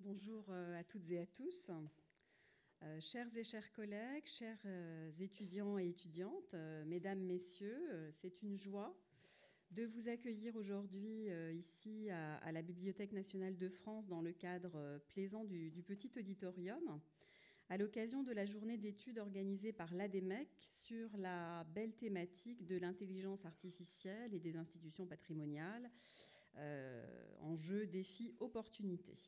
Bonjour à toutes et à tous. Chers et chers collègues, chers étudiants et étudiantes, mesdames, messieurs, c'est une joie de vous accueillir aujourd'hui ici à la Bibliothèque nationale de France dans le cadre plaisant du petit auditorium, à l'occasion de la journée d'études organisée par l'ADEMEC sur la belle thématique de l'intelligence artificielle et des institutions patrimoniales, enjeux, défis, opportunités.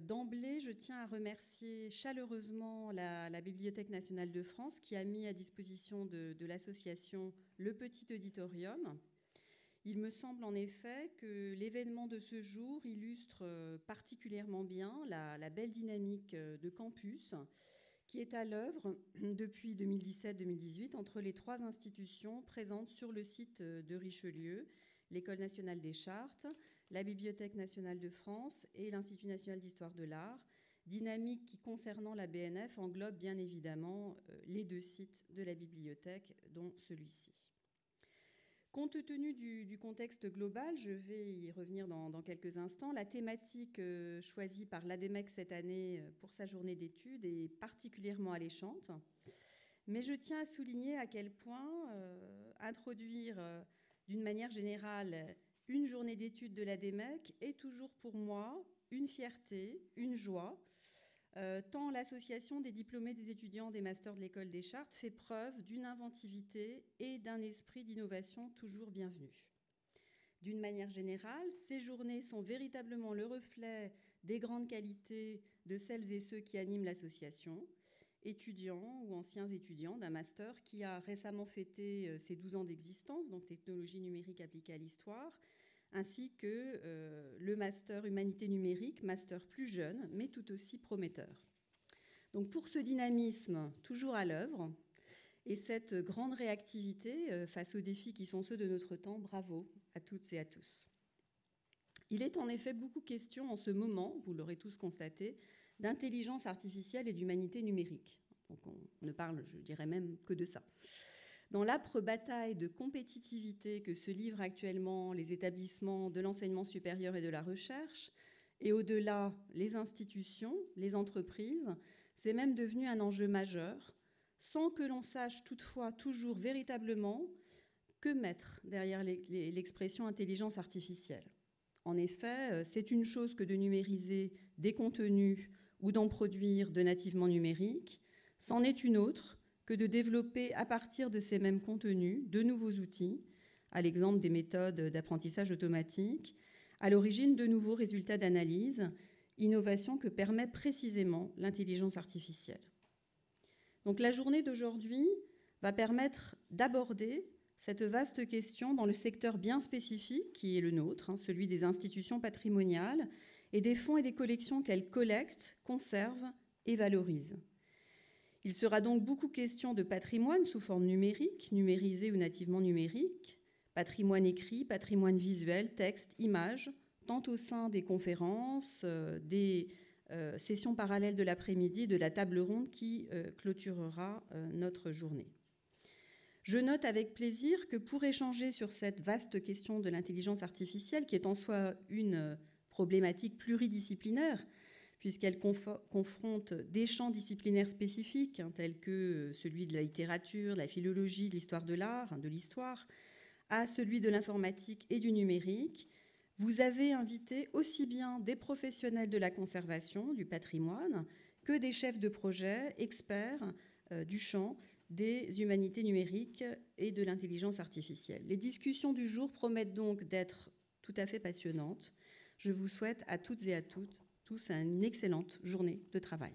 D'emblée, je tiens à remercier chaleureusement la Bibliothèque nationale de France qui a mis à disposition de l'association Le Petit Auditorium. Il me semble en effet que l'événement de ce jour illustre particulièrement bien la belle dynamique de campus qui est à l'œuvre depuis 2017-2018 entre les trois institutions présentes sur le site de Richelieu, l'École nationale des chartes, la Bibliothèque nationale de France et l'Institut national d'histoire de l'art, dynamique qui, concernant la BNF, englobe bien évidemment les deux sites de la bibliothèque, dont celui-ci. Compte tenu du contexte global, je vais y revenir dans quelques instants, la thématique choisie par l'ADEMEC cette année pour sa journée d'études est particulièrement alléchante. Mais je tiens à souligner à quel point introduire d'une manière générale une journée d'études de l'ADEMEC est toujours pour moi une fierté, une joie, tant l'association des diplômés des étudiants des masters de l'École des Chartes fait preuve d'une inventivité et d'un esprit d'innovation toujours bienvenu. D'une manière générale, ces journées sont véritablement le reflet des grandes qualités de celles et ceux qui animent l'association, étudiants ou anciens étudiants d'un master qui a récemment fêté ses 12 ans d'existence, donc technologie numérique appliquée à l'histoire, ainsi que le master humanité numérique, master plus jeune, mais tout aussi prometteur. Donc pour ce dynamisme toujours à l'œuvre et cette grande réactivité face aux défis qui sont ceux de notre temps, bravo à toutes et à tous. Il est en effet beaucoup question en ce moment, vous l'aurez tous constaté, d'intelligence artificielle et d'humanité numérique. Donc on ne parle, je dirais même, que de ça. Dans l'âpre bataille de compétitivité que se livrent actuellement les établissements de l'enseignement supérieur et de la recherche, et au-delà les institutions, les entreprises, c'est même devenu un enjeu majeur, sans que l'on sache toutefois toujours véritablement que mettre derrière l'expression intelligence artificielle. En effet, c'est une chose que de numériser des contenus ou d'en produire de nativement numériques, c'en est une autre que de développer à partir de ces mêmes contenus de nouveaux outils, à l'exemple des méthodes d'apprentissage automatique, à l'origine de nouveaux résultats d'analyse, innovation que permet précisément l'intelligence artificielle. Donc la journée d'aujourd'hui va permettre d'aborder cette vaste question dans le secteur bien spécifique qui est le nôtre, celui des institutions patrimoniales et des fonds et des collections qu'elles collectent, conservent et valorisent. Il sera donc beaucoup question de patrimoine sous forme numérique, numérisé ou nativement numérique, patrimoine écrit, patrimoine visuel, texte, image, tant au sein des conférences, des sessions parallèles de l'après-midi, de la table ronde qui clôturera notre journée. Je note avec plaisir que pour échanger sur cette vaste question de l'intelligence artificielle, qui est en soi une problématique pluridisciplinaire, puisqu'elle confronte des champs disciplinaires spécifiques, tels que celui de la littérature, de la philologie, de l'histoire de l'art, de l'histoire, à celui de l'informatique et du numérique, vous avez invité aussi bien des professionnels de la conservation, du patrimoine, que des chefs de projet, experts du champ des humanités numériques et de l'intelligence artificielle. Les discussions du jour promettent donc d'être tout à fait passionnantes. Je vous souhaite à toutes et à tous une excellente journée de travail.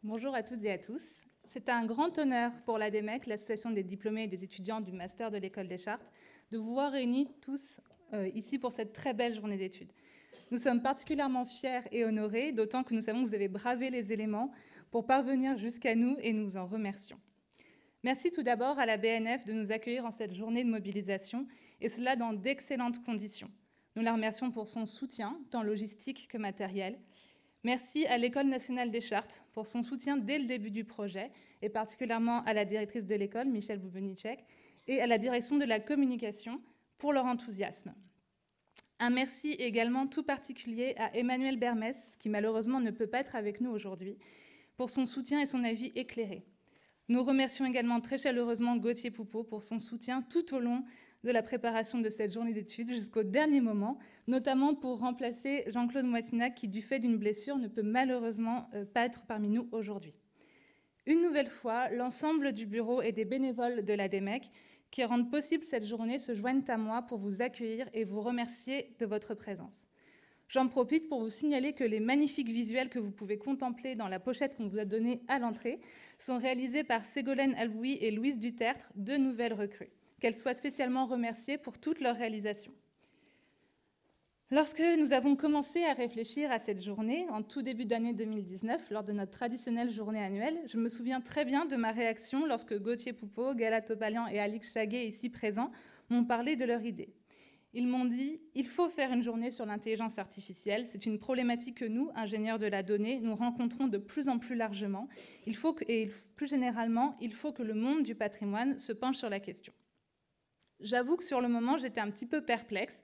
Bonjour à toutes et à tous. C'est un grand honneur pour l'ADEMEC, l'association des diplômés et des étudiants du master de l'École des Chartes, de vous voir réunis tous ici pour cette très belle journée d'études. Nous sommes particulièrement fiers et honorés, d'autant que nous savons que vous avez bravé les éléments pour parvenir jusqu'à nous et nous en remercions. Merci tout d'abord à la BNF de nous accueillir en cette journée de mobilisation, et cela dans d'excellentes conditions. Nous la remercions pour son soutien, tant logistique que matériel. Merci à l'École nationale des chartes pour son soutien dès le début du projet, et particulièrement à la directrice de l'école, Michèle Boubenicek, et à la direction de la communication pour leur enthousiasme. Un merci également tout particulier à Emmanuel Bermès, qui malheureusement ne peut pas être avec nous aujourd'hui, pour son soutien et son avis éclairé. Nous remercions également très chaleureusement Gauthier Poupeau pour son soutien tout au long de la préparation de cette journée d'études jusqu'au dernier moment, notamment pour remplacer Jean-Claude Moitinac qui, du fait d'une blessure, ne peut malheureusement pas être parmi nous aujourd'hui. Une nouvelle fois, l'ensemble du bureau et des bénévoles de la DMEC qui rendent possible cette journée se joignent à moi pour vous accueillir et vous remercier de votre présence. J'en profite pour vous signaler que les magnifiques visuels que vous pouvez contempler dans la pochette qu'on vous a donnée à l'entrée sont réalisés par Ségolène Albouy et Louise Dutertre, deux nouvelles recrues. Qu'elles soient spécialement remerciées pour toute leur réalisation. Lorsque nous avons commencé à réfléchir à cette journée, en tout début d'année 2019, lors de notre traditionnelle journée annuelle, je me souviens très bien de ma réaction lorsque Gauthier Poupeau, Gala Topalian et Alix Chaguet, ici présents, m'ont parlé de leur idée. Ils m'ont dit « Il faut faire une journée sur l'intelligence artificielle. C'est une problématique que nous, ingénieurs de la donnée, nous rencontrons de plus en plus largement. Et plus généralement, il faut que le monde du patrimoine se penche sur la question. » J'avoue que sur le moment, j'étais un petit peu perplexe,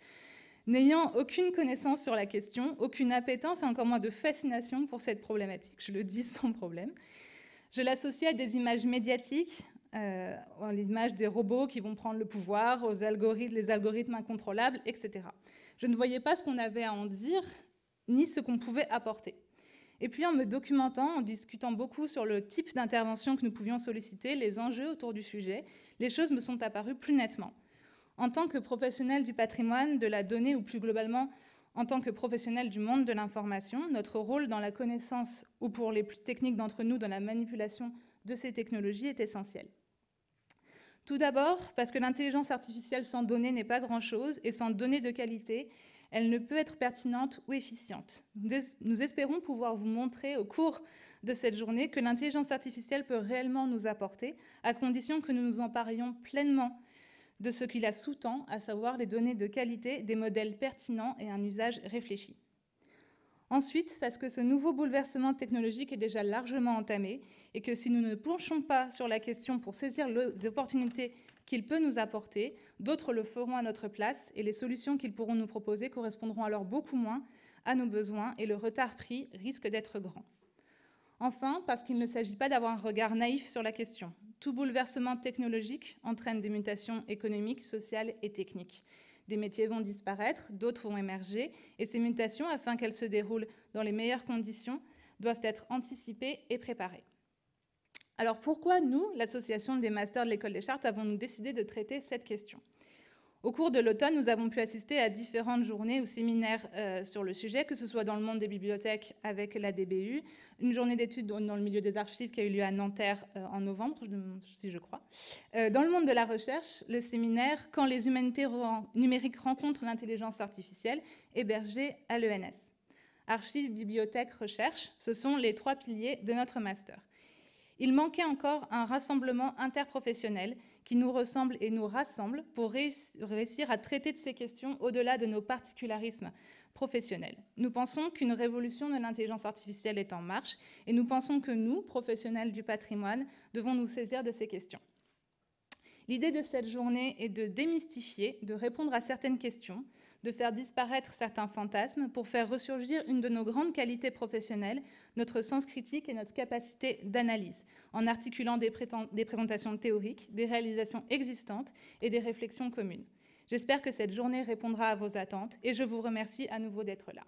n'ayant aucune connaissance sur la question, aucune appétence et encore moins de fascination pour cette problématique. Je le dis sans problème. Je l'associais à des images médiatiques, l'image des robots qui vont prendre le pouvoir, aux algorithmes, les algorithmes incontrôlables, etc. Je ne voyais pas ce qu'on avait à en dire, ni ce qu'on pouvait apporter. Et puis en me documentant, en discutant beaucoup sur le type d'intervention que nous pouvions solliciter, les enjeux autour du sujet, les choses me sont apparues plus nettement. En tant que professionnel du patrimoine, de la donnée, ou plus globalement en tant que professionnel du monde de l'information, notre rôle dans la connaissance, ou pour les plus techniques d'entre nous, dans la manipulation de ces technologies est essentiel. Tout d'abord, parce que l'intelligence artificielle sans données n'est pas grand-chose, et sans données de qualité, elle ne peut être pertinente ou efficiente. Nous espérons pouvoir vous montrer au cours de cette journée que l'intelligence artificielle peut réellement nous apporter, à condition que nous nous emparions pleinement de ce qui la sous-tend, à savoir les données de qualité, des modèles pertinents et un usage réfléchi. Ensuite, parce que ce nouveau bouleversement technologique est déjà largement entamé et que si nous ne penchons pas sur la question pour saisir les opportunités qu'il peut nous apporter, d'autres le feront à notre place et les solutions qu'ils pourront nous proposer correspondront alors beaucoup moins à nos besoins et le retard pris risque d'être grand. Enfin, parce qu'il ne s'agit pas d'avoir un regard naïf sur la question. Tout bouleversement technologique entraîne des mutations économiques, sociales et techniques. Des métiers vont disparaître, d'autres vont émerger, et ces mutations, afin qu'elles se déroulent dans les meilleures conditions, doivent être anticipées et préparées. Alors pourquoi nous, l'association des masters de l'École des Chartes, avons-nous décidé de traiter cette question ? Au cours de l'automne, nous avons pu assister à différentes journées ou séminaires sur le sujet, que ce soit dans le monde des bibliothèques avec la DBU, une journée d'études dans le milieu des archives qui a eu lieu à Nanterre en novembre, si je crois. Dans le monde de la recherche, le séminaire « Quand les humanités numériques rencontrent l'intelligence artificielle » hébergé à l'ENS. Archives, bibliothèques, recherche, ce sont les trois piliers de notre master. Il manquait encore un rassemblement interprofessionnel qui nous ressemble et nous rassemble pour réussir à traiter de ces questions au-delà de nos particularismes professionnels. Nous pensons qu'une révolution de l'intelligence artificielle est en marche et nous pensons que nous, professionnels du patrimoine, devons nous saisir de ces questions. L'idée de cette journée est de démystifier, de répondre à certaines questions, de faire disparaître certains fantasmes pour faire ressurgir une de nos grandes qualités professionnelles, notre sens critique et notre capacité d'analyse, en articulant des présentations théoriques, des réalisations existantes et des réflexions communes. J'espère que cette journée répondra à vos attentes et je vous remercie à nouveau d'être là.